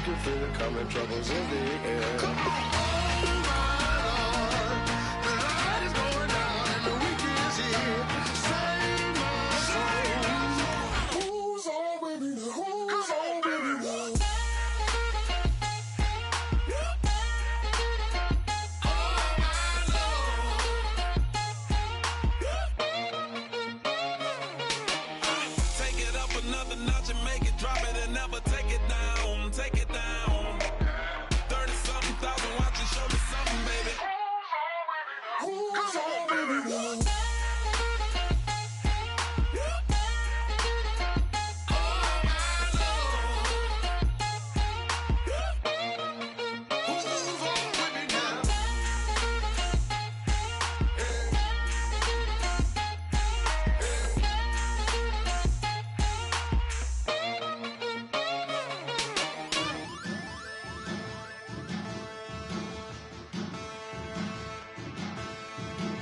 can feel it coming, troubles in the air. Come on, oh my Lord, the light is going down and the week is here. Save my soul. Who's on with me now? Who's on with me now? Another notch and make it, drop it and never take it down, take it down. 30-something thousand watching, show me something, baby. Who's on, baby, now?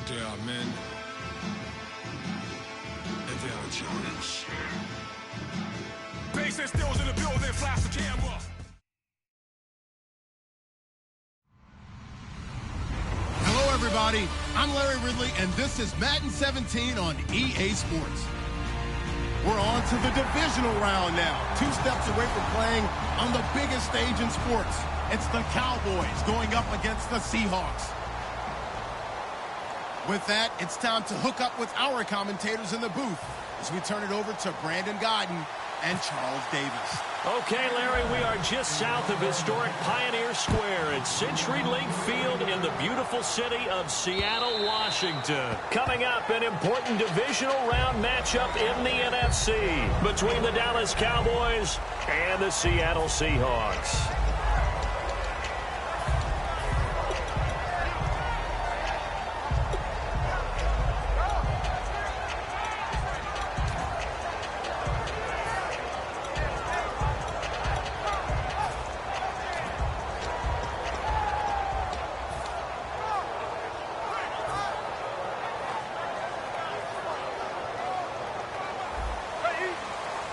There are men, and there are giants. Base and stills in the building, flash the camera. Hello, everybody. I'm Larry Ridley, and this is Madden 17 on EA Sports. We're on to the divisional round now. 2 steps away from playing on the biggest stage in sports. It's the Cowboys going up against the Seahawks. With that, it's time to hook up with our commentators in the booth as we turn it over to Brandon Godden and Charles Davis. Okay, Larry, we are just south of historic Pioneer Square at CenturyLink Field in the beautiful city of Seattle, Washington. Coming up, an important divisional round matchup in the NFC between the Dallas Cowboys and the Seattle Seahawks.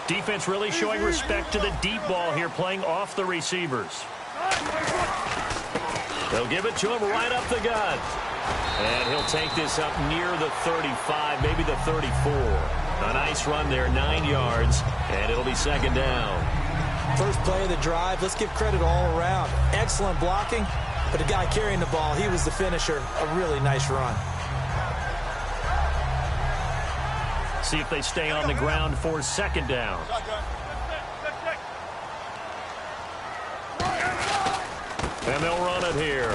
Defense really showing respect to the deep ball here, playing off the receivers. They'll give it to him right up the gut. And he'll take this up near the 35, maybe the 34. A nice run there, 9 yards, and it'll be second down. First play of the drive, let's give credit all around. Excellent blocking, but the guy carrying the ball, he was the finisher. A really nice run. See if they stay on the ground for second down. And they'll run it here.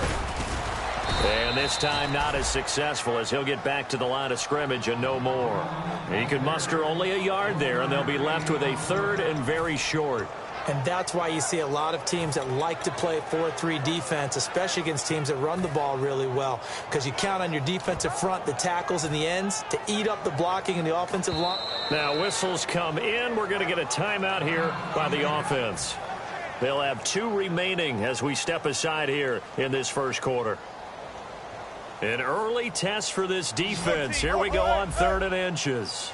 And this time not as successful as he'll get back to the line of scrimmage and no more. He could muster only a yard there, and they'll be left with a third and very short. And that's why you see a lot of teams that like to play 4-3 defense, especially against teams that run the ball really well, because you count on your defensive front, the tackles and the ends, to eat up the blocking in the offensive line. Now whistles come in. We're going to get a timeout here by the offense. They'll have 2 remaining as we step aside here in this first quarter. An early test for this defense. Here we go on 3rd and inches.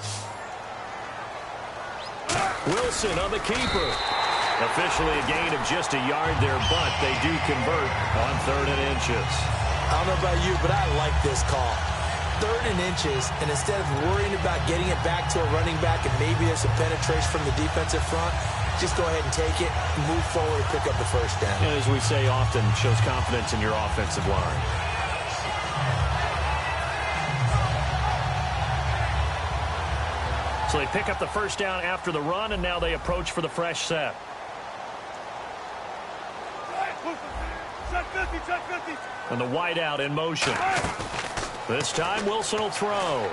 Wilson on the keeper. Officially a gain of just a yard there, but they do convert on 3rd and inches. I don't know about you, but I like this call. 3rd and inches, and instead of worrying about getting it back to a running back and maybe there's some penetration from the defensive front, just go ahead and take it, move forward, and pick up the first down. And as we say often, shows confidence in your offensive line. So they pick up the first down after the run, and now they approach for the fresh set. And the wide out in motion. This time Wilson will throw. On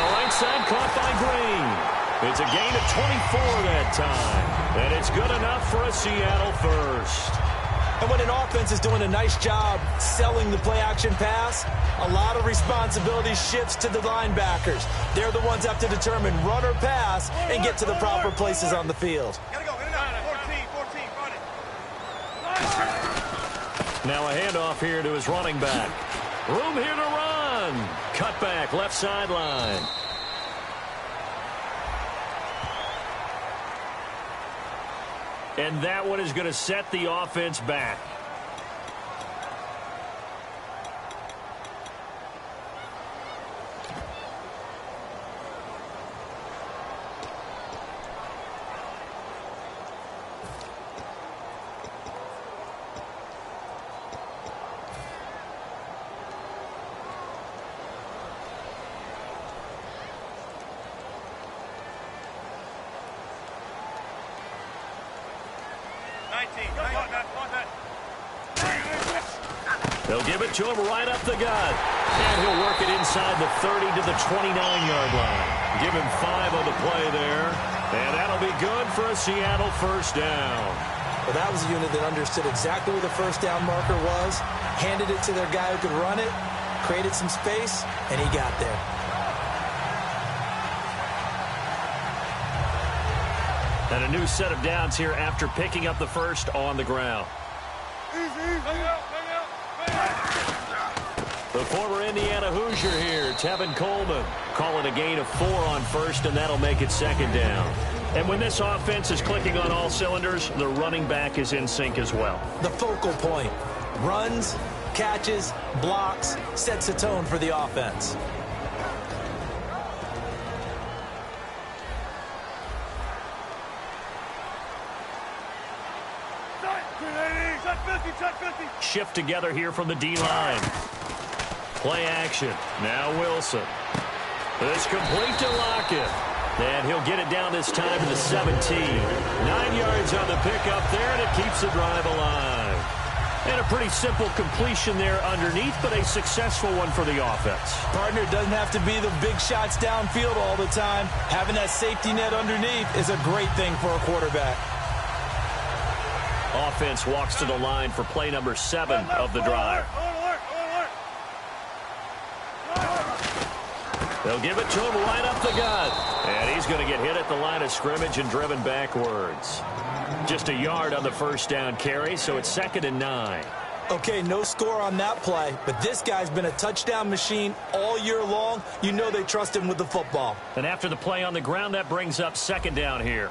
the right side, caught by Green. It's a gain of 24 that time. And it's good enough for a Seattle first. And when an offense is doing a nice job selling the play-action pass, a lot of responsibility shifts to the linebackers. They're the ones that have to determine run or pass and get to the proper places on the field. Now a handoff here to his running back. Room here to run. Cut back, left sideline. And that one is going to set the offense back. They'll give it to him right up the gut. And he'll work it inside the 30 to the 29-yard line. Give him 5 on the play there. And that'll be good for a Seattle first down. Well, that was a unit that understood exactly where the first down marker was, handed it to their guy who could run it, created some space, and he got there. And a new set of downs here after picking up the first on the ground. The former Indiana Hoosier here, Tevin Coleman, calling a gain of 4 on first, and that'll make it second down. And when this offense is clicking on all cylinders, the running back is in sync as well. The focal point. Runs, catches, blocks, sets a tone for the offense. Shift together here from the D-line. Play action. Now Wilson. It's complete to Lockett. And he'll get it down this time to the 17. 9 yards on the pickup there, and it keeps the drive alive. And a pretty simple completion there underneath, but a successful one for the offense. Partner, doesn't have to be the big shots downfield all the time. Having that safety net underneath is a great thing for a quarterback. Offense walks to the line for play number 7 of the drive. They'll give it to him right up the gut. And he's going to get hit at the line of scrimmage and driven backwards. Just a yard on the first down carry, so it's 2nd and 9. Okay, no score on that play, but this guy's been a touchdown machine all year long. You know they trust him with the football. And after the play on the ground, that brings up 2nd down here.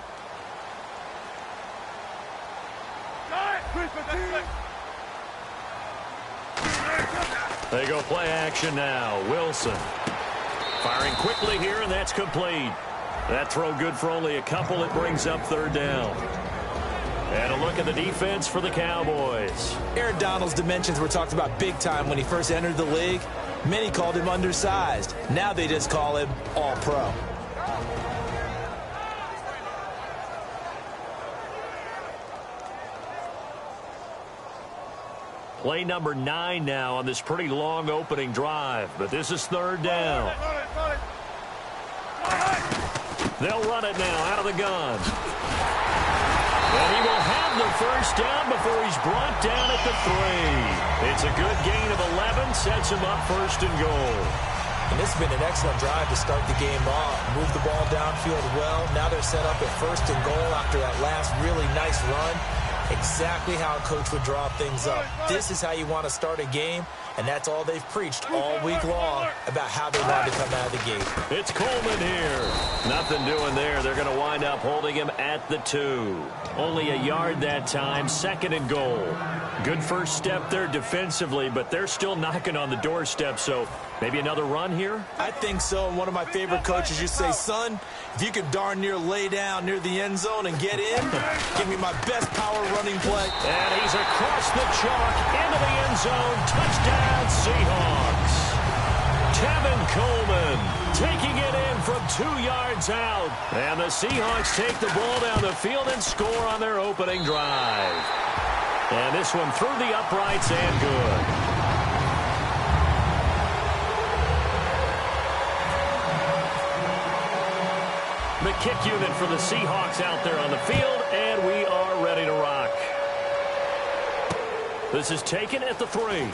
They go play action now. Wilson firing quickly here, and that's complete. That throw good for only a couple. It brings up 3rd down. And a look at the defense for the Cowboys. Aaron Donald's dimensions were talked about big time when he first entered the league. Many called him undersized. Now they just call him all-pro. Play number 9 now on this pretty long opening drive. But this is 3rd down. They'll run it now out of the gun. And he will have the first down before he's brought down at the 3. It's a good gain of 11. Sets him up 1st and goal. And this has been an excellent drive to start the game off. Move the ball downfield well. Now they're set up at 1st and goal after that last really nice run. Exactly how a coach would draw things up. This is how you want to start a game, and that's all they've preached all week long about how they want to come out of the gate. It's Coleman here. Nothing doing there. They're going to wind up holding him at the 2. Only a yard that time, 2nd and goal. Good first step there defensively, but they're still knocking on the doorstep, so maybe another run here? I think so. And one of my favorite coaches used to say, son, if you could darn near lay down near the end zone and get in, give me my best power running play. And he's across the chalk into the end zone. Touchdown, Seahawks. Tevin Coleman taking it in from 2 yards out. And the Seahawks take the ball down the field and score on their opening drive. And this one through the uprights and good. The kick unit for the Seahawks out there on the field, and we are ready to rock. This is taken at the 3.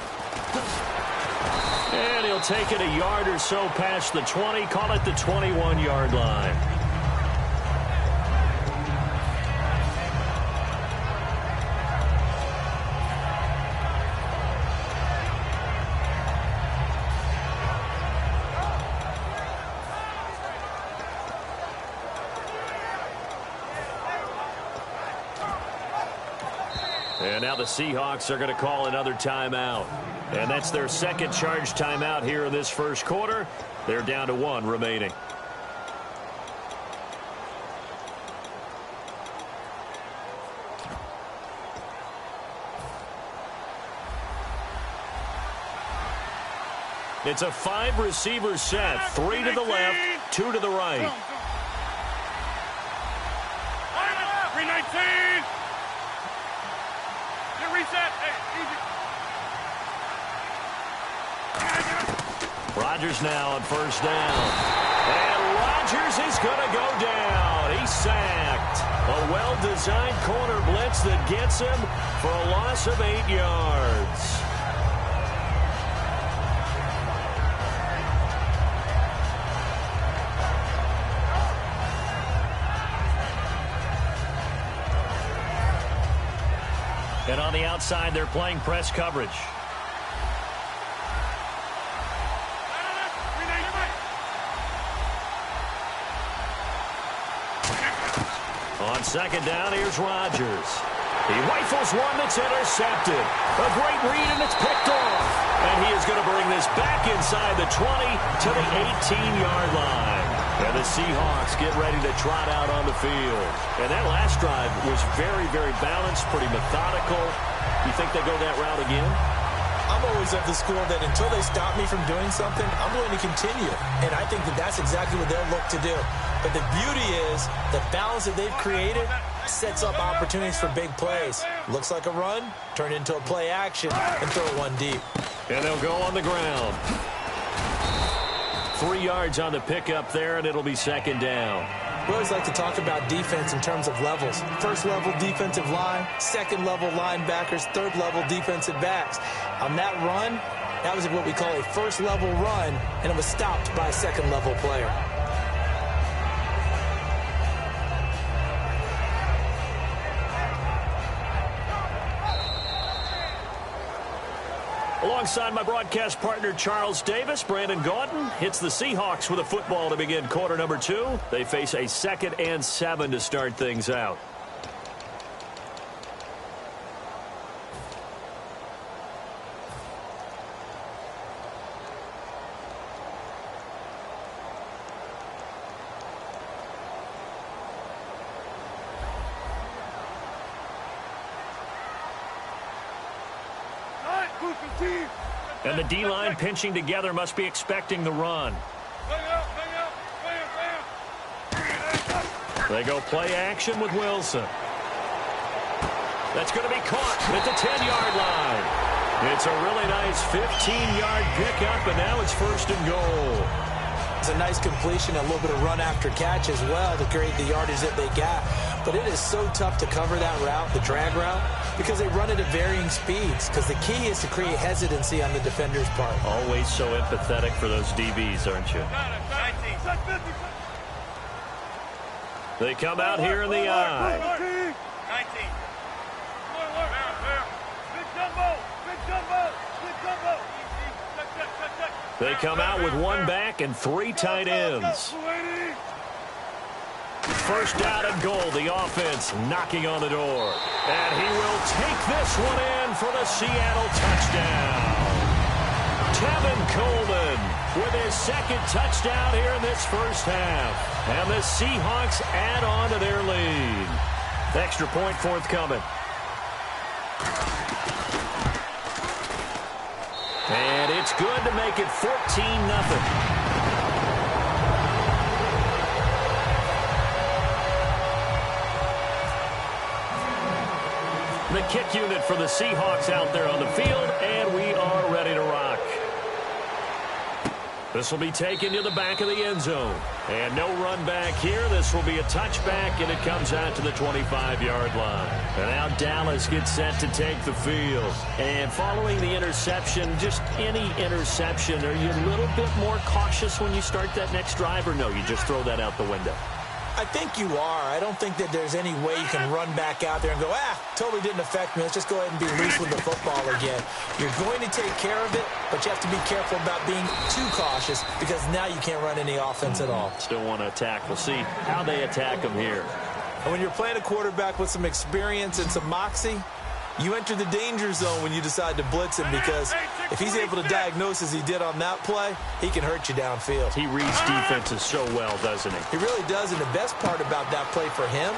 And he'll take it a yard or so past the 20, call it the 21-yard line. And now the Seahawks are going to call another timeout. And that's their second charge timeout here in this first quarter. They're down to 1 remaining. It's a 5-receiver set. 3 to the left, 2 to the right. 319. Get reset. Hey, easy. Rodgers now on first down. And Rodgers is going to go down. He's sacked. A well-designed corner blitz that gets him for a loss of 8 yards. And on the outside, they're playing press coverage. On second down, here's Rodgers. He rifles one that's intercepted. A great read, and it's picked off. And he is going to bring this back inside the 20 to the 18-yard line. And the Seahawks get ready to trot out on the field. And that last drive was very, very balanced, pretty methodical. You think they go that route again? I'm always of the school that until they stop me from doing something, I'm going to continue. And I think that that's exactly what they'll look to do. But the beauty is the balance that they've created sets up opportunities for big plays. Looks like a run, turn into a play action, and throw it one deep. And they'll go on the ground. 3 yards on the pickup there, and it'll be second down. We always like to talk about defense in terms of levels. First level defensive line, second level linebackers, third level defensive backs. On that run, that was what we call a first level run, and it was stopped by a second level player. Alongside my broadcast partner, Charles Davis, Brandon Gaudin hits the Seahawks with a football to begin quarter number 2. They face a 2nd and 7 to start things out. And the D-line pinching together must be expecting the run. They go play action with Wilson. That's going to be caught at the 10-yard line. It's a really nice 15-yard pickup, and now it's first and goal. It's a nice completion, a little bit of run after catch as well to create the yardage that they got. But it is so tough to cover that route, the drag route, because they run it at varying speeds. Because the key is to create hesitancy on the defender's part. Always so empathetic for those DBs, aren't you? They come out here in the eye. They come out with 1 back and 3 tight ends. First down and goal, the offense knocking on the door. And he will take this one in for the Seattle touchdown. Tevin Coleman with his 2nd touchdown here in this first half. And the Seahawks add on to their lead. Extra point forthcoming. And it's good to make it 14-0. The kick unit for the Seahawks out there on the field, and we are ready to rock. This will be taken to the back of the end zone. And no run back here. This will be a touchback, and it comes out to the 25-yard line. And now Dallas gets set to take the field. And following the interception, just any interception, are you a little bit more cautious when you start that next drive, or no, you just throw that out the window? I think you are. I don't think that there's any way you can run back out there and go, totally didn't affect me. Let's just go ahead and be loose with the football again. You're going to take care of it, but you have to be careful about being too cautious because now you can't run any offense at all. Still want to attack. We'll see how they attack them here. And when you're playing a quarterback with some experience and some moxie, You enter the danger zone when you decide to blitz him, because if he's able to diagnose as he did on that play, he can hurt you downfield. He reads defenses so well, doesn't he? He really does, and the best part about that play for him,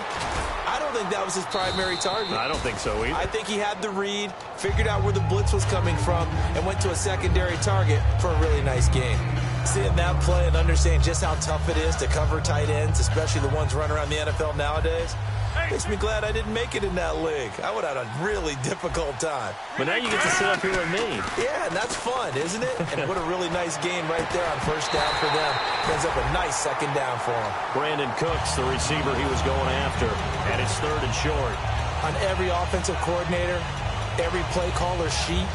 I don't think that was his primary target. I don't think so either. I think he had the read, figured out where the blitz was coming from, and went to a secondary target for a really nice gain. Seeing that play and understanding just how tough it is to cover tight ends, especially the ones running around the NFL nowadays, makes me glad I didn't make it in that league. I would have had a really difficult time. But now you get to sit up here with me. Yeah, and that's fun, isn't it? And what a really nice gain right there on first down for them. Ends up a nice second down for him. Brandon Cooks, the receiver he was going after, and it's 3rd and short. On every offensive coordinator, every play caller sheet,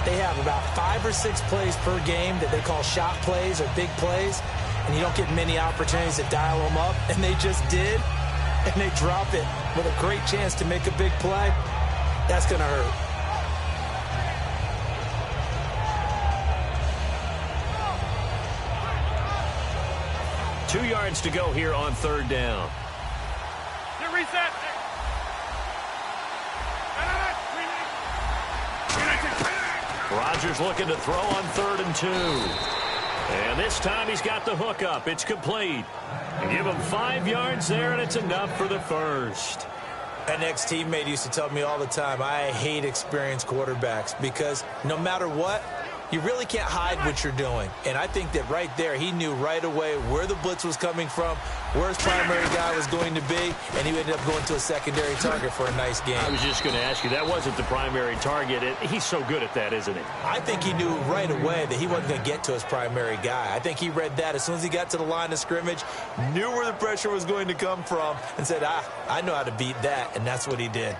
they have about 5 or 6 plays per game that they call shot plays or big plays, and you don't get many opportunities to dial them up, and they just did, and they drop it with a great chance to make a big play. That's going to hurt. Two yards to go here on 3rd down. Reset. Rodgers looking to throw on 3rd and 2. And this time he's got the hook up. It's complete. Give him 5 yards there, and it's enough for the first. An ex-teammate used to tell me all the time, I hate experienced quarterbacks, because no matter what, you really can't hide what you're doing. And I think that right there, he knew right away where the blitz was coming from, where his primary guy was going to be, and he ended up going to a secondary target for a nice game. I was just going to ask you, that wasn't the primary target. He's so good at that, isn't he? I think he knew right away that he wasn't going to get to his primary guy. I think he read that as soon as he got to the line of scrimmage, knew where the pressure was going to come from, and said, I know how to beat that, and that's what he did.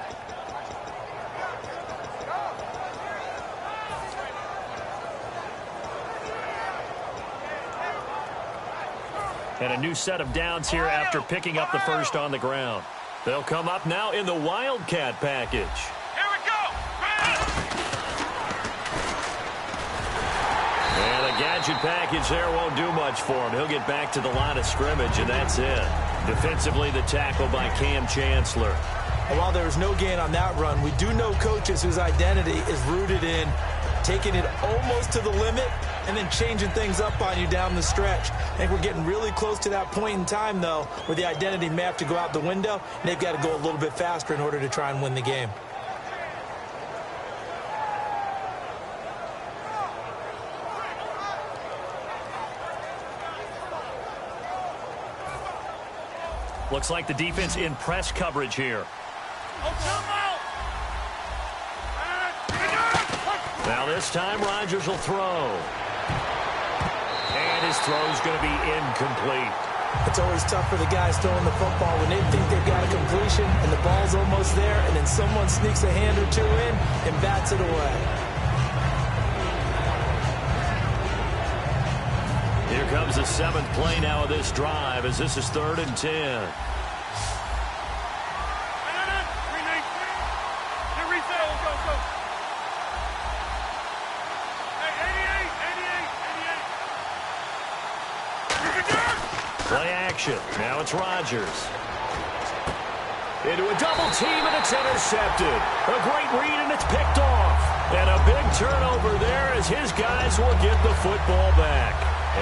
And a new set of downs here after picking up the first on the ground. They'll come up now in the Wildcat package. Here we go. And a gadget package there won't do much for him. He'll get back to the line of scrimmage, and that's it. Defensively, the tackle by Cam Chancellor. And while there was no gain on that run, we do know coaches whose identity is rooted in taking it almost to the limit and then changing things up on you down the stretch. I think we're getting really close to that point in time, though, where the identity may have to go out the window, and they've got to go a little bit faster in order to try and win the game. Looks like the defense in press coverage here. Now this time Rodgers will throw. And his throw's going to be incomplete. It's always tough for the guys throwing the football when they think they've got a completion and the ball's almost there, and then someone sneaks a hand or two in and bats it away. Here comes the 7th play now of this drive, as this is 3rd and 10. Play action. Now it's Rodgers. Into a double team, and it's intercepted. A great read, and it's picked off. And a big turnover there as his guys will get the football back.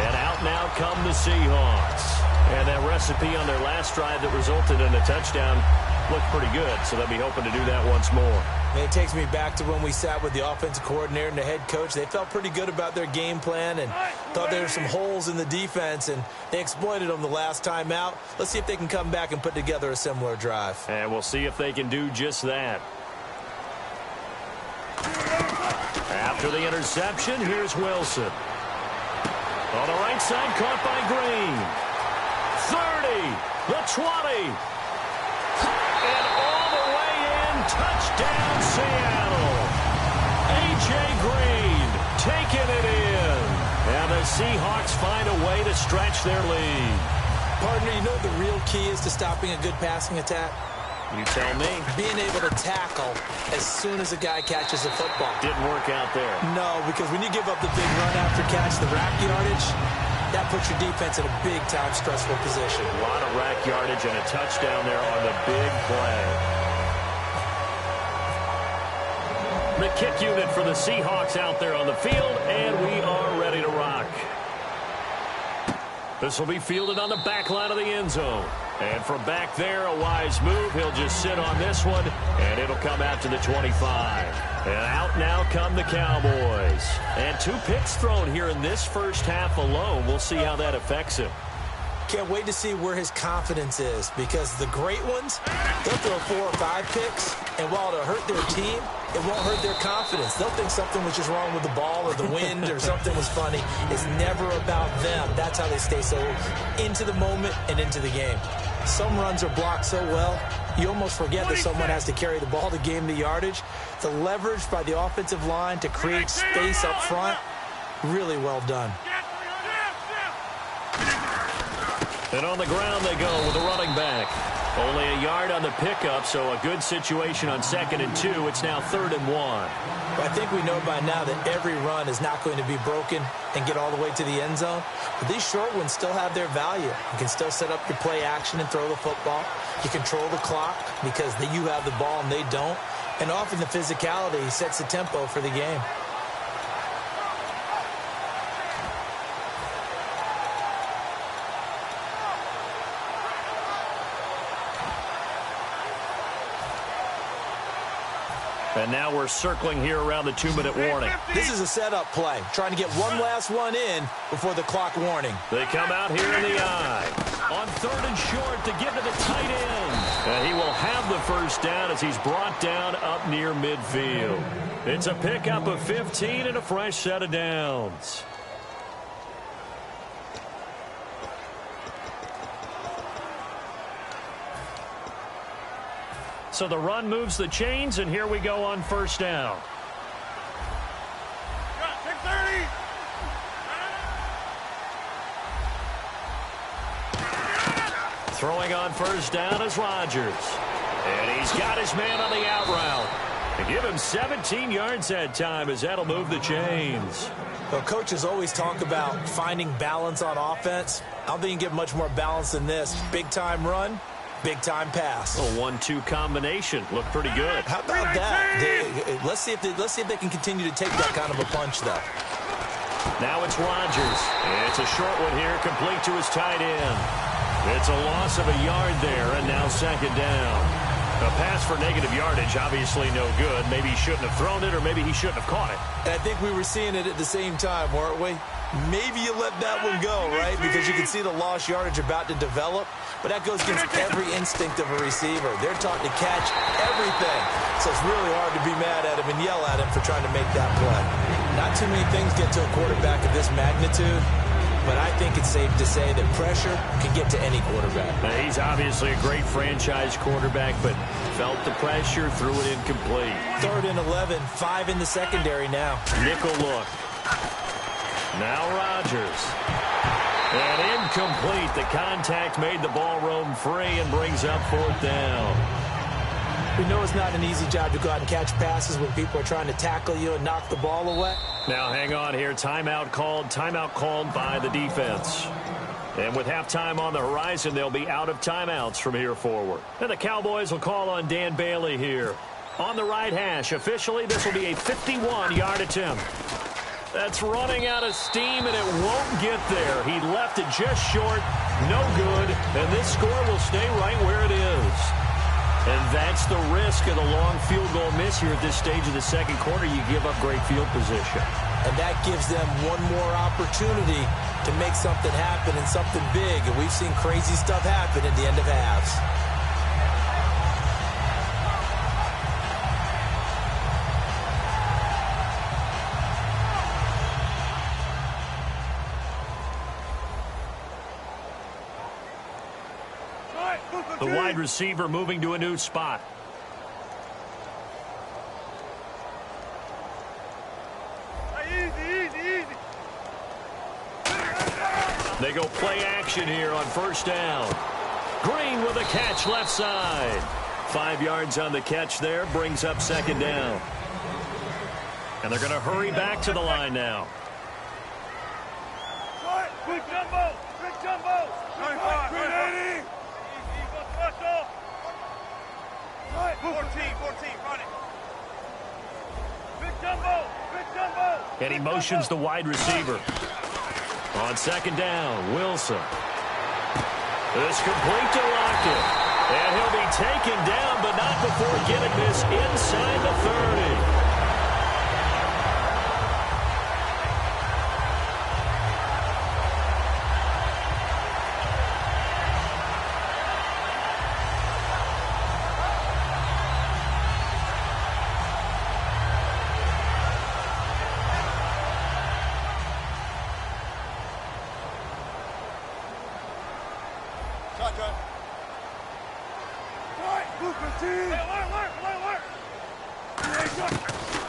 And out now come the Seahawks. And that recipe on their last drive that resulted in a touchdown looked pretty good, so they'll be hoping to do that once more. And it takes me back to when we sat with the offensive coordinator and the head coach. They felt pretty good about their game plan and thought there were some holes in the defense, and they exploited them the last time out. Let's see if they can come back and put together a similar drive. And we'll see if they can do just that. After the interception, here's Wilson. On the right side, caught by Green. 30, the 20. And all the way in, touchdown Seattle. A.J. Green taking it in. And the Seahawks find a way to stretch their lead. Partner, you know what the real key is to stopping a good passing attack? You tell me. Being able to tackle as soon as a guy catches a football. Didn't work out there. No, because when you give up the big run after catch, the rack yardage, that puts your defense in a big-time stressful position. A lot of rack yardage and a touchdown there on the big play. The kick unit for the Seahawks out there on the field, and we are ready to rock. This will be fielded on the back line of the end zone. And from back there, a wise move. He'll just sit on this one, and it'll come out to the 25. And out now come the Cowboys. And 2 picks thrown here in this first half alone. We'll see how that affects him. Can't wait to see where his confidence is, because the great ones, they'll throw 4 or 5 picks, and while it'll hurt their team, it won't hurt their confidence. They'll think something was just wrong with the ball or the wind or something was funny. It's never about them. That's how they stay so into the moment and into the game. Some runs are blocked so well, you almost forget that someone has to carry the ball to gain the yardage. The leverage by the offensive line to create space up front, really well done. And on the ground they go with a running back. Only a yard on the pickup, so a good situation on 2nd and 2. It's now 3rd and 1. Well, I think we know by now that every run is not going to be broken and get all the way to the end zone. But these short ones still have their value. You can still set up your play action and throw the football. You control the clock because you have the ball and they don't. And often the physicality sets the tempo for the game. And now we're circling here around the 2-minute warning. This is a setup play, trying to get one last one in before the clock warning. They come out here in the eye. On 3rd and short to give to the tight end. And he will have the first down as he's brought down up near midfield. It's a pickup of 15 and a fresh set of downs. So the run moves the chains, and here we go on 1st down. Throwing on 1st down is Rodgers. And he's got his man on the out route. And give him 17 yards that time, as that'll move the chains. Well, coaches always talk about finding balance on offense. I don't think you can get much more balance than this. Big-time run. Big-time pass. A 1-2 combination. Looked pretty good. How about that? Let's see if they can continue to take that kind of a punch, though. Now it's Rodgers. It's a short one here, complete to his tight end. It's a loss of a yard there, and now 2nd down. A pass for negative yardage, obviously no good. Maybe he shouldn't have thrown it, or maybe he shouldn't have caught it. And I think we were seeing it at the same time, weren't we? Maybe you let that one go, right? Because you can see the lost yardage about to develop. But that goes against every instinct of a receiver. They're taught to catch everything. So it's really hard to be mad at him and yell at him for trying to make that play. Not too many things get to a quarterback of this magnitude. But I think it's safe to say that pressure can get to any quarterback. He's obviously a great franchise quarterback, but felt the pressure, threw it incomplete. 3rd and 11, 5 in the secondary now. Nickel look. Now Rodgers. And incomplete. The contact made the ball roam free and brings up 4th down. We know it's not an easy job to go out and catch passes when people are trying to tackle you and knock the ball away. Now hang on here. Timeout called by the defense. And with halftime on the horizon, they'll be out of timeouts from here forward. And the Cowboys will call on Dan Bailey here. On the right hash, officially, this will be a 51-yard attempt. That's running out of steam, and it won't get there. He left it just short, no good, and this score will stay right where it is. And that's the risk of the long field goal miss here at this stage of the 2nd quarter. You give up great field position. And that gives them one more opportunity to make something happen and something big. And we've seen crazy stuff happen at the end of halves. The wide receiver moving to a new spot. Easy. They go play action here on 1st down. Green with a catch left side. 5 yards on the catch there, brings up 2nd down. And they're going to hurry back to the line now. Quick jumbo. 380. 14, run it. And he motions the wide receiver. On second down, Wilson. It's complete to Lockett. And he'll be taken down, but not before getting this inside the 30.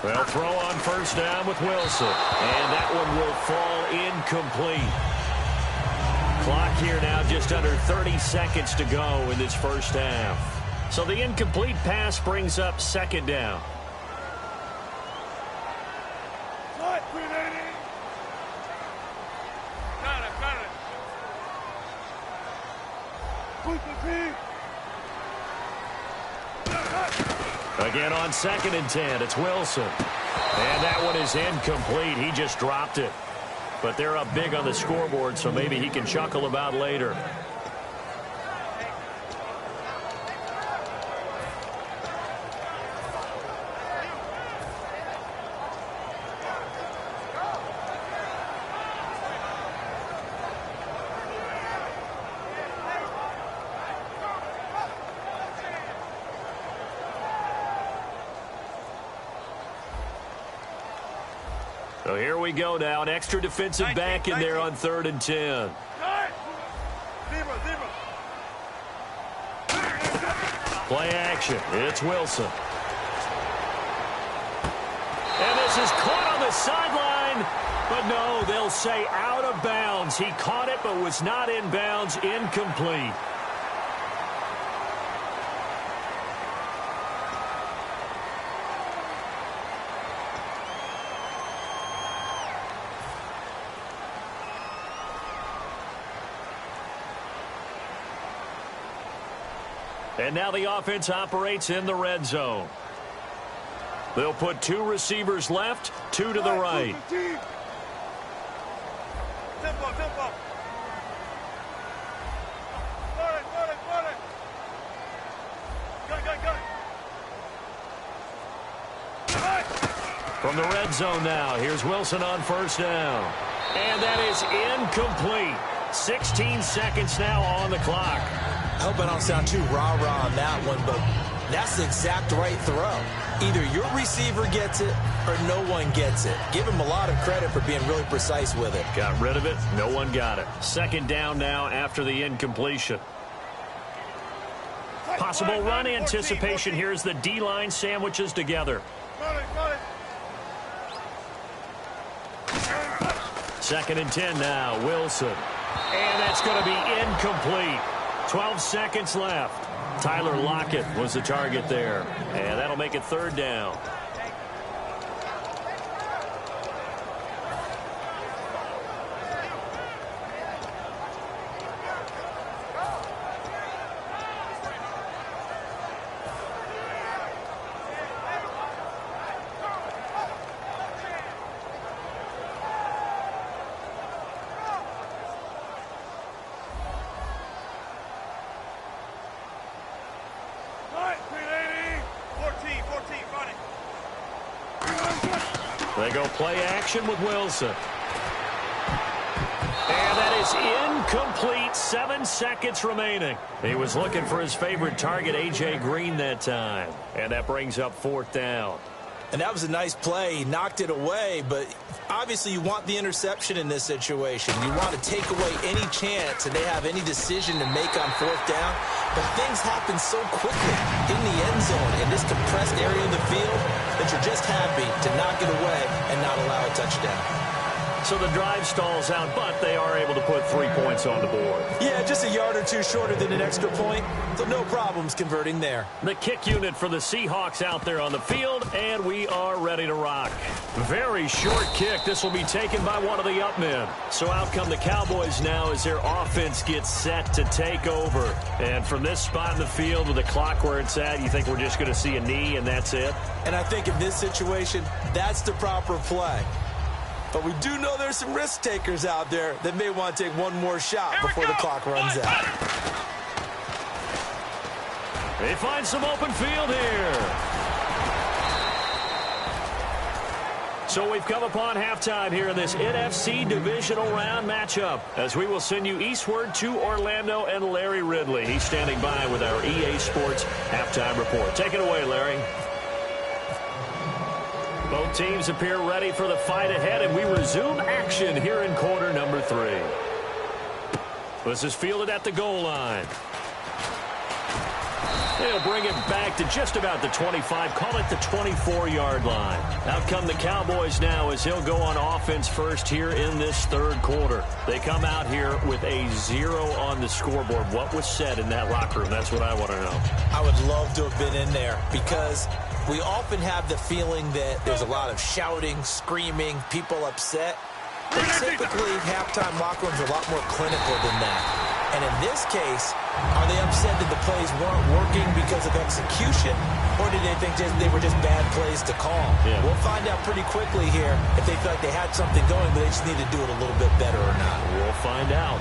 They'll throw on first down with Wilson. And that one will fall incomplete. Clock here now just under 30 seconds to go in this first half. So the incomplete pass brings up second down. Again on second and 10, it's Wilson. And that one is incomplete. He just dropped it. But they're up big on the scoreboard, so maybe he can chuckle about later. So here we go now. An extra defensive back in there on 3rd and 10. Play action. It's Wilson. And this is caught on the sideline. But no, they'll say out of bounds. He caught it but was not in bounds. Incomplete. And now the offense operates in the red zone. They'll put 2 receivers left, 2 to the right. From the red zone now, here's Wilson on first down. And that is incomplete. 16 seconds now on the clock. I hope I don't sound too rah-rah on that one, but that's the exact right throw. Either your receiver gets it or no one gets it. Give him a lot of credit for being really precise with it. Got rid of it. No one got it. Second down now after the incompletion. Possible run anticipation here as the D-line sandwiches together. Second and 10 now, Wilson. And that's going to be incomplete. 12 seconds left. Tyler Lockett was the target there. And that'll make it 3rd down. They go play action with Wilson. And that is incomplete. 7 seconds remaining. He was looking for his favorite target, A.J. Green, that time. And that brings up 4th down. And that was a nice play. He knocked it away, but obviously you want the interception in this situation. You want to take away any chance that they have any decision to make on 4th down. But things happen so quickly in the end zone in this compressed area of the field that you're just happy to knock it away and not allow a touchdown. So the drive stalls out, but they are able to put 3 points on the board. Yeah, just a yard or two shorter than an extra point, so no problems converting there. The kick unit for the Seahawks out there on the field, and we are ready to rock. Very short kick. This will be taken by one of the up men. So out come the Cowboys now as their offense gets set to take over. And from this spot in the field with the clock where it's at, you think we're just going to see a knee and that's it? And I think in this situation, that's the proper play. But we do know there's some risk takers out there that may want to take one more shot before the clock runs out. They find some open field here. So we've come upon halftime here in this NFC divisional round matchup as we will send you eastward to Orlando and Larry Ridley. He's standing by with our EA Sports halftime report. Take it away, Larry. Both teams appear ready for the fight ahead, and we resume action here in quarter number 3. This is fielded at the goal line. They'll bring it back to just about the 25, call it the 24-yard line. Out come the Cowboys now as he'll go on offense first here in this third quarter. They come out here with a 0 on the scoreboard. What was said in that locker room? That's what I want to know. I would love to have been in there because we often have the feeling that there's a lot of shouting, screaming, people upset. But typically, halftime locker rooms are a lot more clinical than that. And in this case, are they upset that the plays weren't working because of execution, or did they think they were just bad plays to call? Yeah. We'll find out pretty quickly here if they feel like they had something going, but they just need to do it a little bit better or not. We'll find out.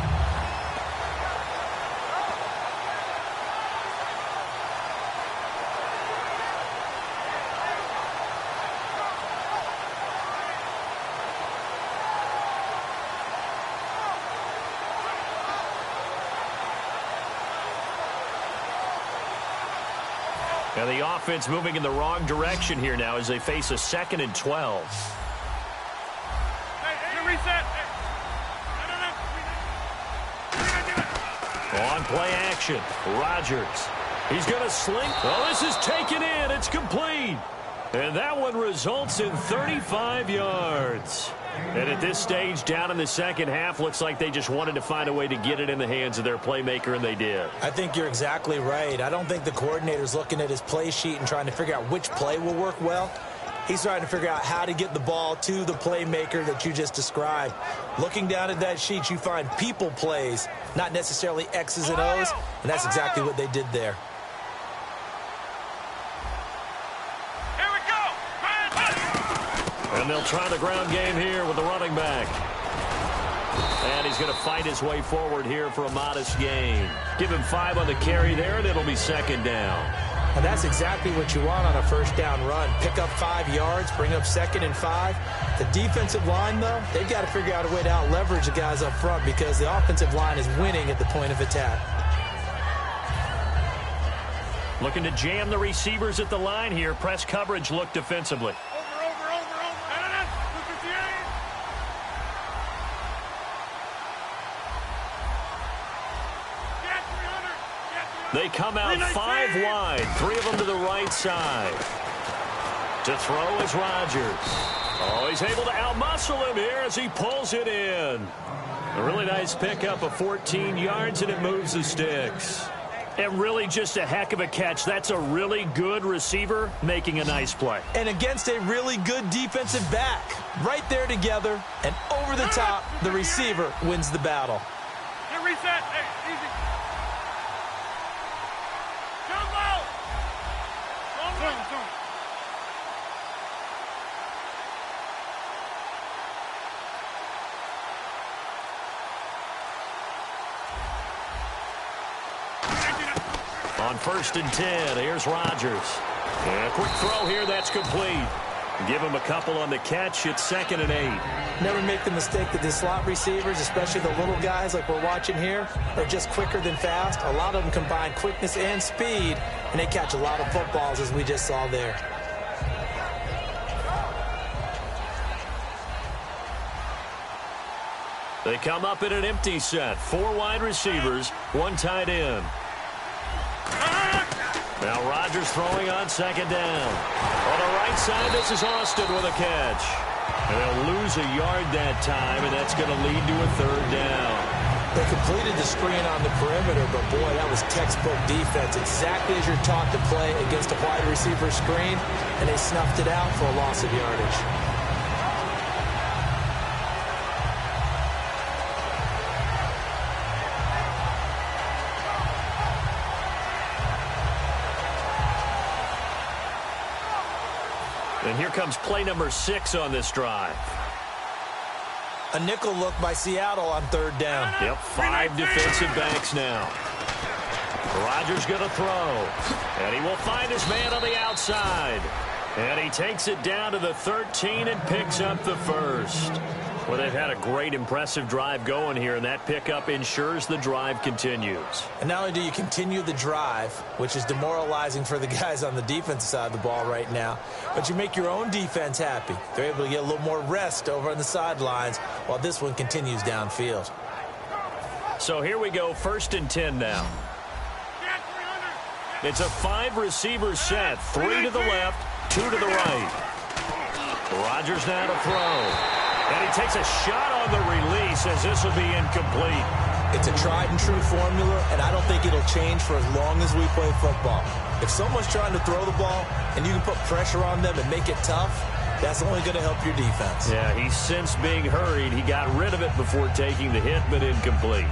And the offense moving in the wrong direction here now as they face a 2nd and 12. Hey, reset. On play action, Rodgers. He's going to sling. Oh, this is taken in. It's complete. And that one results in 35 yards. And at this stage, down in the second half, looks like they just wanted to find a way to get it in the hands of their playmaker, and they did. I think you're exactly right. I don't think the coordinator's looking at his play sheet and trying to figure out which play will work well. He's trying to figure out how to get the ball to the playmaker that you just described. Looking down at that sheet, you find people plays, not necessarily X's and O's, and that's exactly what they did there. And they'll try the ground game here with the running back. And he's going to fight his way forward here for a modest gain. Give him 5 on the carry there, and it'll be 2nd down. And that's exactly what you want on a first down run. Pick up 5 yards, bring up 2nd and 5. The defensive line, though, they've got to figure out a way to out-leverage the guys up front because the offensive line is winning at the point of attack. Looking to jam the receivers at the line here. Press coverage look defensively. They come out 5 wide, 3 of them to the right side. To throw is Rodgers. Oh, he's able to outmuscle him here as he pulls it in. A really nice pickup of 14 yards, and it moves the sticks. And really just a heck of a catch. That's a really good receiver making a nice play. And against a really good defensive back. Right there together, and over the top, the receiver wins the battle. Get reset. Hey, easy. Jump out. Zone. On 1st and 10, here's Rodgers. And a quick throw here, that's complete. Give him a couple on the catch. It's 2nd and 8. Never make the mistake that the slot receivers, especially the little guys like we're watching here, are just quicker than fast. A lot of them combine quickness and speed, and they catch a lot of footballs, as we just saw there. They come up in an empty set. 4 wide receivers, 1 tight end. Now Rodgers throwing on 2nd down. On the right side, this is Austin with a catch. And they'll lose a yard that time, and that's going to lead to a third down. They completed the screen on the perimeter, but boy, that was textbook defense. Exactly as you're taught to play against a wide receiver screen, and they snuffed it out for a loss of yardage. And here comes play number 6 on this drive. A nickel look by Seattle on third down. Yep, 5 defensive backs now. Rodgers going to throw. And he will find his man on the outside. And he takes it down to the 13 and picks up the first. Well, they've had a great, impressive drive going here, and that pickup ensures the drive continues. And not only do you continue the drive, which is demoralizing for the guys on the defensive side of the ball right now, but you make your own defense happy. They're able to get a little more rest over on the sidelines while this one continues downfield. So here we go, 1st and 10 now. It's a 5-receiver set, 3 to the left, 2 to the right. Rodgers now to throw. And he takes a shot on the release as this will be incomplete. It's a tried-and-true formula, and I don't think it'll change for as long as we play football. If someone's trying to throw the ball and you can put pressure on them and make it tough, that's only going to help your defense. Yeah, he's since being hurried. He got rid of it before taking the hit, but incomplete.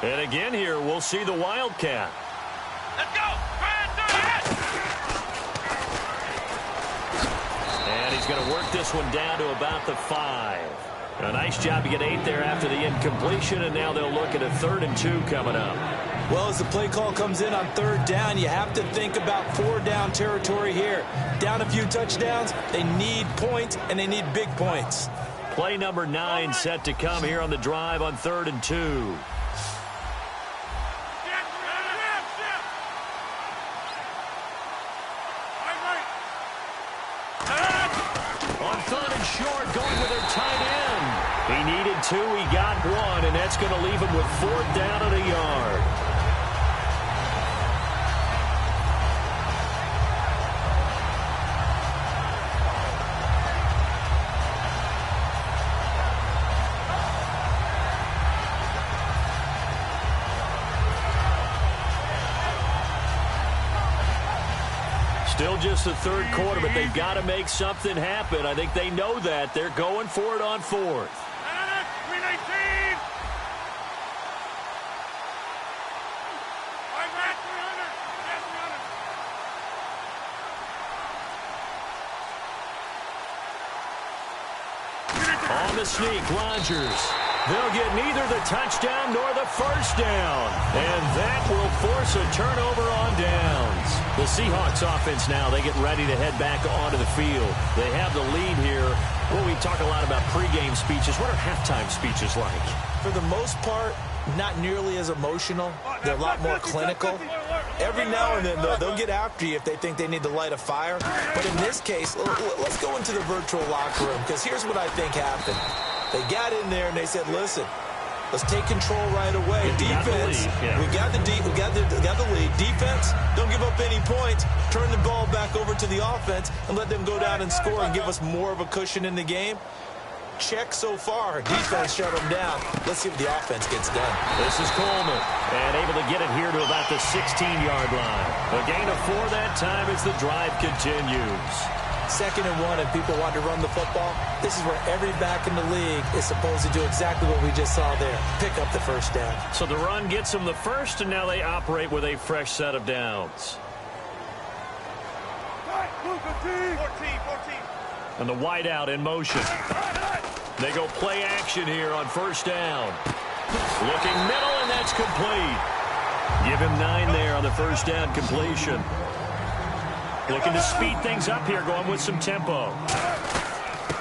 And again here, we'll see the Wildcat. Let's go! And he's going to work this one down to about the 5. A nice job to get 8 there after the incompletion, and now they'll look at a 3rd and 2 coming up. Well, as the play call comes in on 3rd down, you have to think about 4-down territory here. Down a few touchdowns, they need points, and they need big points. Play number 9 set to come here on the drive on 3rd and 2. Short, going with their tight end. He needed 2, he got 1, and that's going to leave him with 4th down and a yard. Still just the 3rd quarter, but they've got to make something happen. I think they know that. They're going for it on 4th. On the sneak, Rodgers. They'll get neither the touchdown nor the first down. And that will force a turnover on downs. The Seahawks offense now, they get ready to head back onto the field. They have the lead here. Well, we talk a lot about pregame speeches. What are halftime speeches like? For the most part, not nearly as emotional. They're a lot more clinical. Every now and then, though, they'll get after you if they think they need to light a fire. But in this case, let's go into the virtual locker room, because here's what I think happened. They got in there and they said, listen, let's take control right away. Defense, we got the lead. Defense, don't give up any points. Turn the ball back over to the offense and let them go down and score and give us more of a cushion in the game. Check so far. Defense shut them down. Let's see what the offense gets done. This is Coleman, and able to get it here to about the 16-yard line. A gain of 4 that time as the drive continues. 2nd and 1, and people want to run the football. This is where every back in the league is supposed to do exactly what we just saw there. Pick up the first down. So the run gets them the first, and now they operate with a fresh set of downs. 14. And the wideout in motion. They go play action here on 1st down. Looking middle, and that's complete. Give him 9 there on the 1st down completion. Looking to speed things up here, going with some tempo.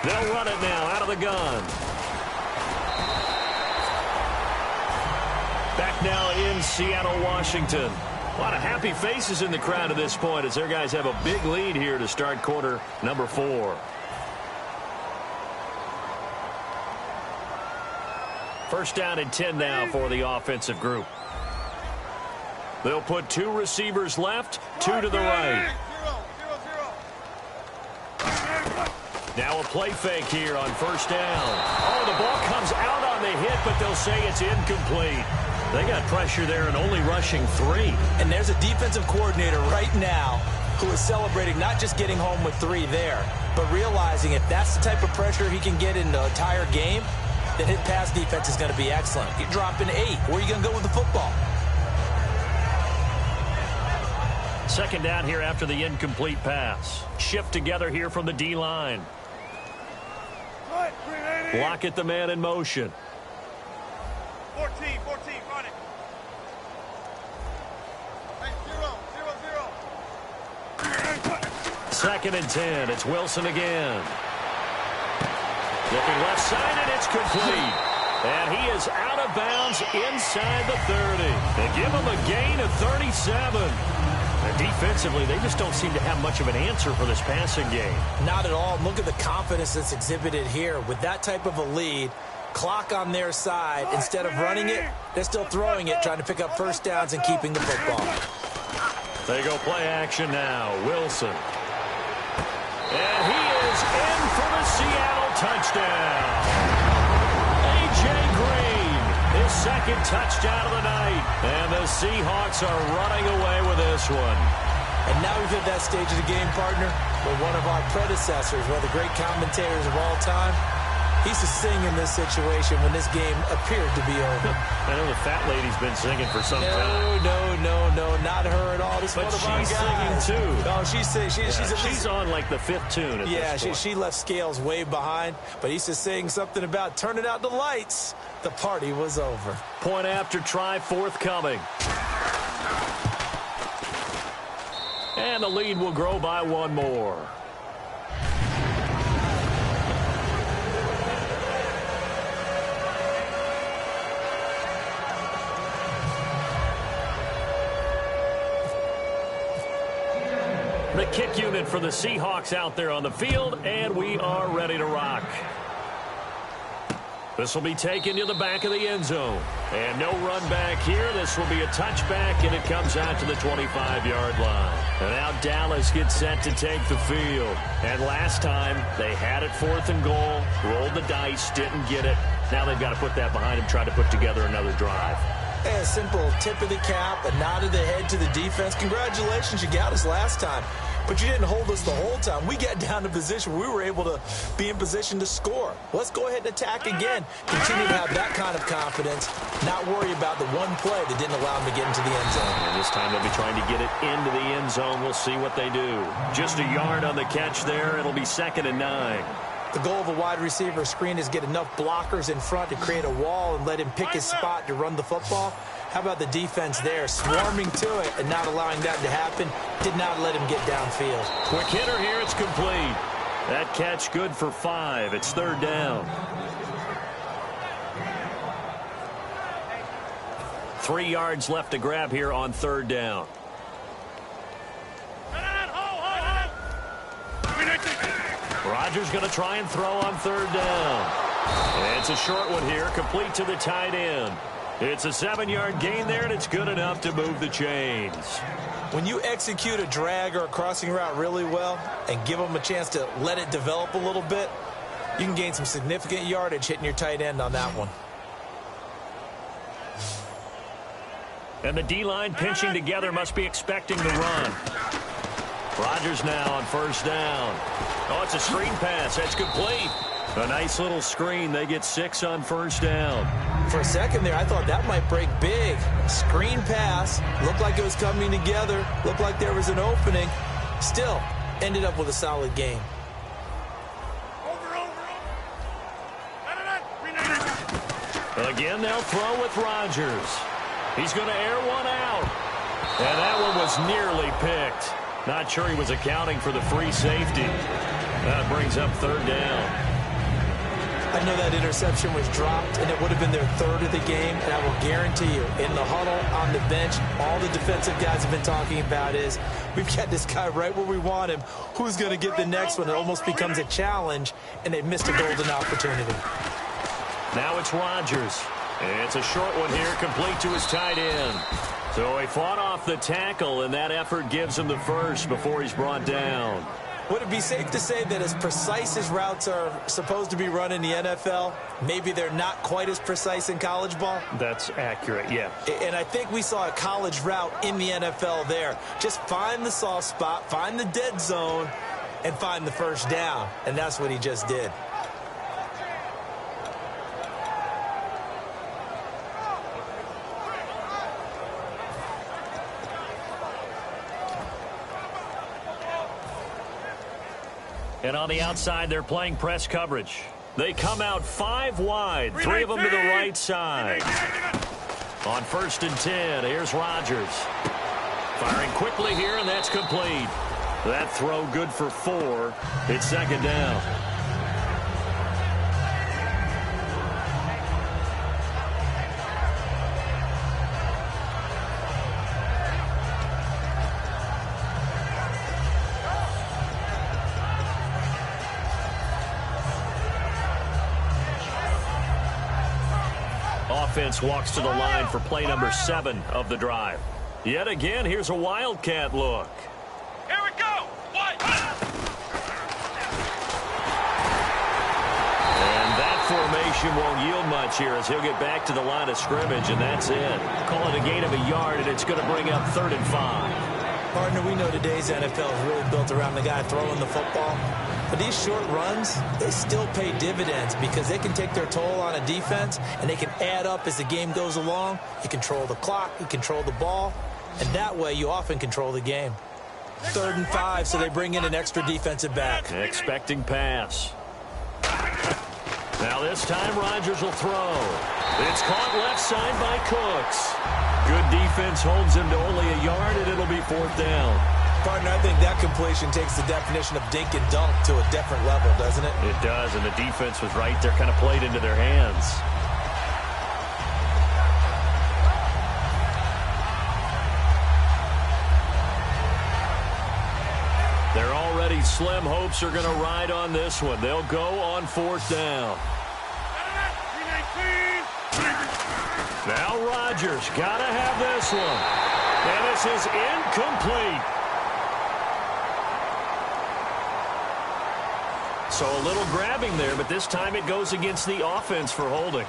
They'll run it now out of the gun. Back now in Seattle, Washington. A lot of happy faces in the crowd at this point as their guys have a big lead here to start quarter number 4. First down and 10 now for the offensive group. They'll put 2 receivers left, 2 to the right. Now a play fake here on first down. Oh, the ball comes out on the hit, but they'll say it's incomplete. They got pressure there and only rushing 3. And there's a defensive coordinator right now who is celebrating not just getting home with 3 there, but realizing if that's the type of pressure he can get in the entire game, then his pass defense is going to be excellent. You're dropping 8. Where are you going to go with the football? Second down here after the incomplete pass. Shift together here from the D-line. Block it, the man in motion. 14, run it. Second and 10. It's Wilson again. Looking left side, and it's complete. And he is out of bounds inside the 30. They give him a gain of 37. And defensively, they just don't seem to have much of an answer for this passing game. Not at all. Look at the confidence that's exhibited here. With that type of a lead, clock on their side, instead of running it, they're still throwing it, trying to pick up first downs and keeping the football. They go play action now. Wilson. And he is in for the Seattle touchdown. A.J. Green, his second touchdown of the night. And the Seahawks are running away with this one. And now we've hit that stage of the game, partner, where one of our predecessors, one of the great commentators of all time, he used to sing in this situation when this game appeared to be over. I know the fat lady's been singing for some time. No, not her at all. This But one of our she's guys. singing, too. No, she's singing. She's on like the 5th tune at this point. She left Scales way behind, but he used to sing something about turning out the lights. The party was over. Point after try forthcoming. And the lead will grow by 1 more. The kick unit for the Seahawks out there on the field, and we are ready to rock. This will be taken to the back of the end zone. And no run back here. This will be a touchback, and it comes out to the 25-yard line. And now Dallas gets set to take the field. And last time, they had it 4th and goal, rolled the dice, didn't get it. Now they've got to put that behind them, try to put together another drive. Hey, a simple tip of the cap, a nod of the head to the defense. Congratulations, you got us last time. But you didn't hold us the whole time. We got down to position where we were able to be in position to score. Let's go ahead and attack again. Continue to have that kind of confidence, not worry about the one play that didn't allow them to get into the end zone. And this time they'll be trying to get it into the end zone. We'll see what they do. Just a yard on the catch there. It'll be 2nd and 9. The goal of a wide receiver screen is get enough blockers in front to create a wall and let him pick his spot to run the football. How about the defense there, swarming to it and not allowing that to happen? Did not let him get downfield. Quick hitter here, it's complete. That catch good for 5. It's 3rd down. 3 yards left to grab here on 3rd down. Rodgers going to try and throw on 3rd down. And it's a short one here, complete to the tight end. It's a 7-yard gain there, and it's good enough to move the chains. When you execute a drag or a crossing route really well and give them a chance to let it develop a little bit, you can gain some significant yardage hitting your tight end on that one. And the D-line pinching together must be expecting the run. Rodgers now on 1st down. Oh, it's a screen pass. That's complete. A nice little screen. They get 6 on 1st down. For a second there, I thought that might break big. Screen pass. Looked like it was coming together. Looked like there was an opening. Still, ended up with a solid game. Again, they'll throw with Rodgers. He's going to air one out. And that one was nearly picked. Not sure he was accounting for the free safety. That brings up 3rd down. I know that interception was dropped, and it would have been their 3rd of the game, and I will guarantee you, in the huddle, on the bench, all the defensive guys have been talking about is, we've got this guy right where we want him. Who's going to get the next one? It almost becomes a challenge, and they've missed a golden opportunity. Now it's Rodgers. It's a short one here, complete to his tight end. So he fought off the tackle, and that effort gives him the first before he's brought down. Would it be safe to say that as precise as routes are supposed to be run in the NFL, maybe they're not quite as precise in college ball? That's accurate, yeah. And I think we saw a college route in the NFL there. Just find the soft spot, find the dead zone, and find the first down. And that's what he just did. And on the outside, they're playing press coverage. They come out 5 wide, 3 of them to the right side. On 1st and 10, here's Rodgers. Firing quickly here, and that's complete. That throw good for 4. It's 2nd down. Offense walks to the line for play number 7 of the drive. Yet again, here's a Wildcat look. Here we go. What? And that formation won't yield much here as he'll get back to the line of scrimmage, and that's it. Call it a gain of a yard, and it's going to bring up 3rd and 5. Partner, we know today's NFL is really built around the guy throwing the football. But these short runs, they still pay dividends because they can take their toll on a defense, and they can add up as the game goes along. You control the clock, you control the ball, and that way you often control the game. 3rd and 5, so they bring in an extra defensive back. Expecting pass. Now this time Rodgers will throw. It's caught left side by Cooks. Good defense holds him to only a yard, and it'll be 4th down. Partner, I think that completion takes the definition of dink and dunk to a different level, doesn't it? It does, and the defense was right there, kind of played into their hands. Their already slim hopes are going to ride on this one. They'll go on 4th down. Now Rodgers got to have this one. And this is incomplete. So a little grabbing there, but this time it goes against the offense for holding.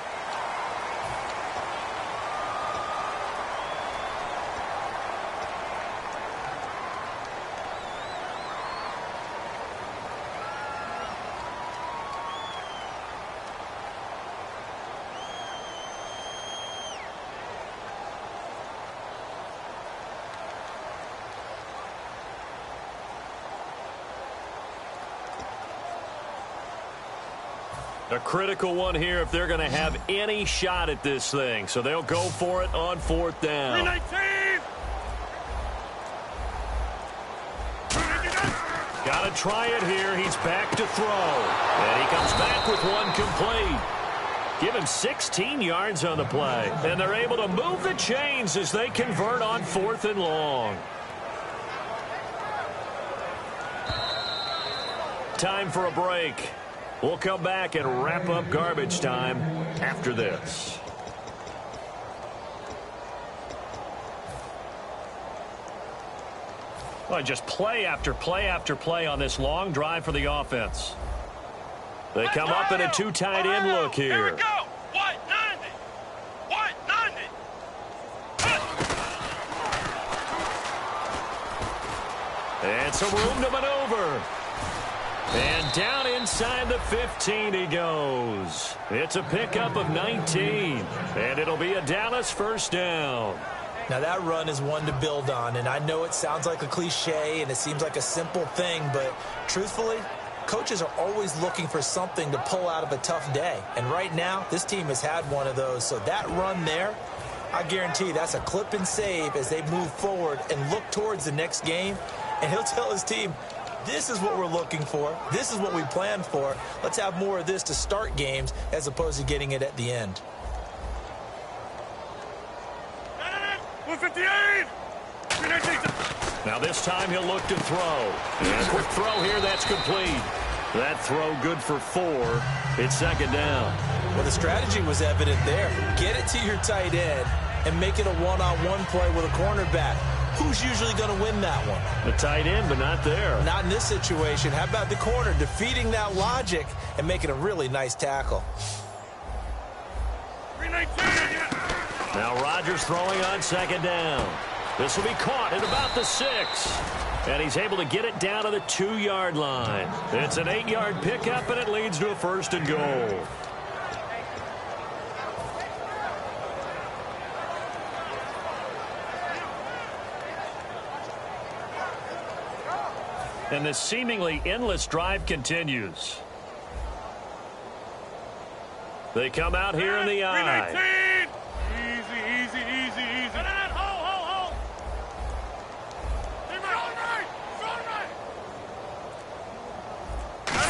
A critical one here if they're going to have any shot at this thing. So they'll go for it on 4th down. 319. Got to try it here. He's back to throw. And he comes back with one complete. Give him 16 yards on the play. And they're able to move the chains as they convert on 4th and long. Time for a break. We'll come back and wrap up garbage time after this. Well, just play after play after play on this long drive for the offense. They come up in a 2 tight end look here. Here we go. White 90. White 90. And some room to maneuver. And down inside the 15 he goes. It's a pickup of 19. And it'll be a Dallas 1st down. Now that run is one to build on, and I know it sounds like a cliche and it seems like a simple thing, but truthfully, coaches are always looking for something to pull out of a tough day. And right now, this team has had one of those. So that run there, I guarantee that's a clip and save as they move forward and look towards the next game. And he'll tell his team, this is what we're looking for. This is what we planned for. Let's have more of this to start games as opposed to getting it at the end. 158. Now this time he'll look to throw. And a quick throw here, that's complete. That throw good for 4. It's 2nd down. Well, the strategy was evident there. Get it to your tight end and make it a one-on-one play with a cornerback. Who's usually going to win that one? The tight end, but not there. Not in this situation. How about the corner defeating that logic and making a really nice tackle? Now Rodgers throwing on second down. This will be caught at about the 6. And he's able to get it down to the 2-yard line. It's an 8-yard pickup, and it leads to a 1st and goal. And this seemingly endless drive continues. They come out here in the eye. Easy. Hold.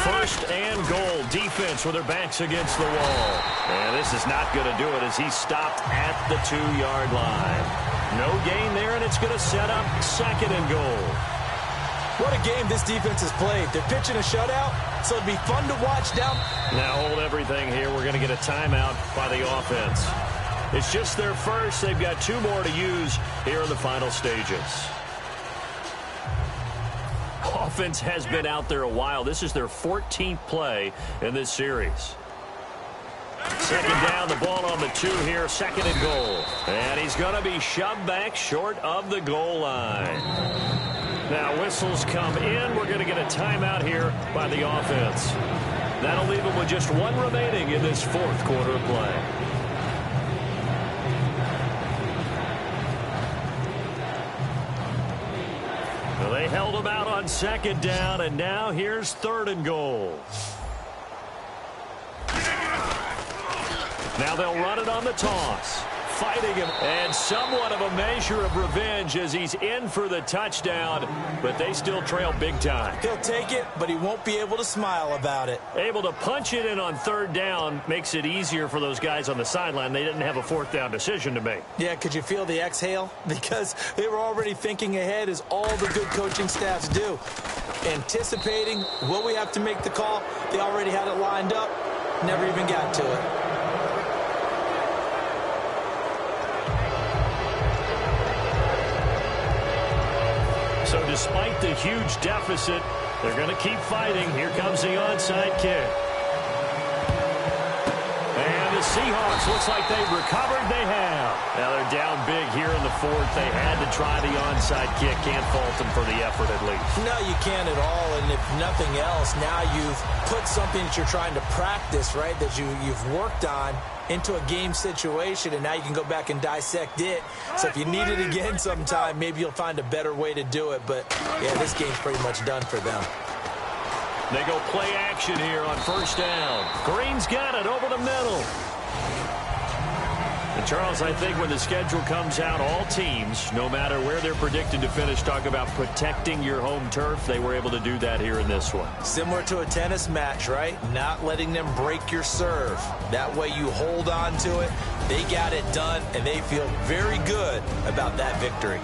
First and goal. Defense with their backs against the wall. And this is not going to do it as he's stopped at the 2-yard line. No gain there, and it's going to set up 2nd and goal. What a game this defense has played. They're pitching a shutout, so it'd be fun to watch down. Now hold everything here. We're going to get a timeout by the offense. It's just their first. They've got 2 more to use here in the final stages. Offense has been out there a while. This is their 14th play in this series. Second down, the ball on the 2 here, 2nd and goal. And he's going to be shoved back short of the goal line. Now whistles come in. We're going to get a timeout here by the offense. That'll leave them with just 1 remaining in this 4th quarter of play. Well, they held him out on 2nd down, and now here's 3rd and goal. Now they'll run it on the toss. Fighting him, and somewhat of a measure of revenge as he's in for the touchdown, but they still trail big time. He'll take it, but he won't be able to smile about it. Able to punch it in on 3rd down makes it easier for those guys on the sideline. They didn't have a 4th down decision to make. Yeah, could you feel the exhale? Because they were already thinking ahead, as all the good coaching staffs do. Anticipating, will we have to make the call? They already had it lined up, never even got to it. So despite the huge deficit, they're going to keep fighting. Here comes the onside kick. And the Seahawks, looks like they've recovered. They have. Now they're down big here in the 4th. They had to try the onside kick. Can't fault them for the effort at least. No, you can't at all. And if nothing else, now you've put something that you're trying to practice, right, that you've worked on into a game situation, and now you can go back and dissect it. So if you need it again sometime, maybe you'll find a better way to do it. But, yeah, this game's pretty much done for them. They go play action here on 1st down. Green's got it over the middle. And Charles, I think when the schedule comes out, all teams, no matter where they're predicted to finish, talk about protecting your home turf. They were able to do that here in this one. Similar to a tennis match, right? Not letting them break your serve. That way you hold on to it. They got it done, and they feel very good about that victory.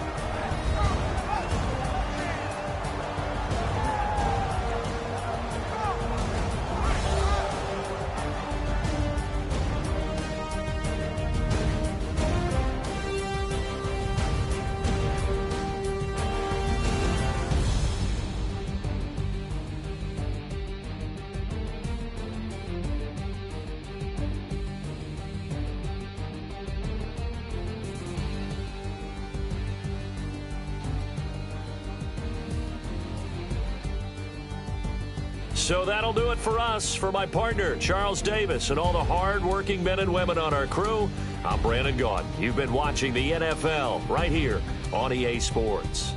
So that'll do it for us. For my partner, Charles Davis, and all the hard-working men and women on our crew, I'm Brandon Gaudin. You've been watching the NFL right here on EA Sports.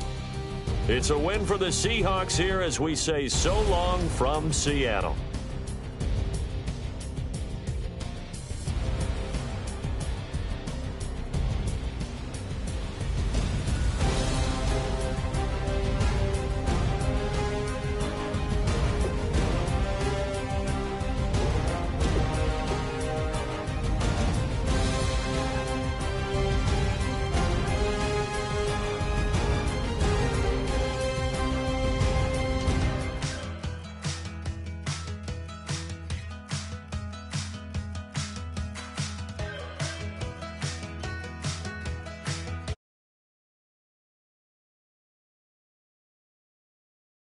It's a win for the Seahawks here as we say so long from Seattle.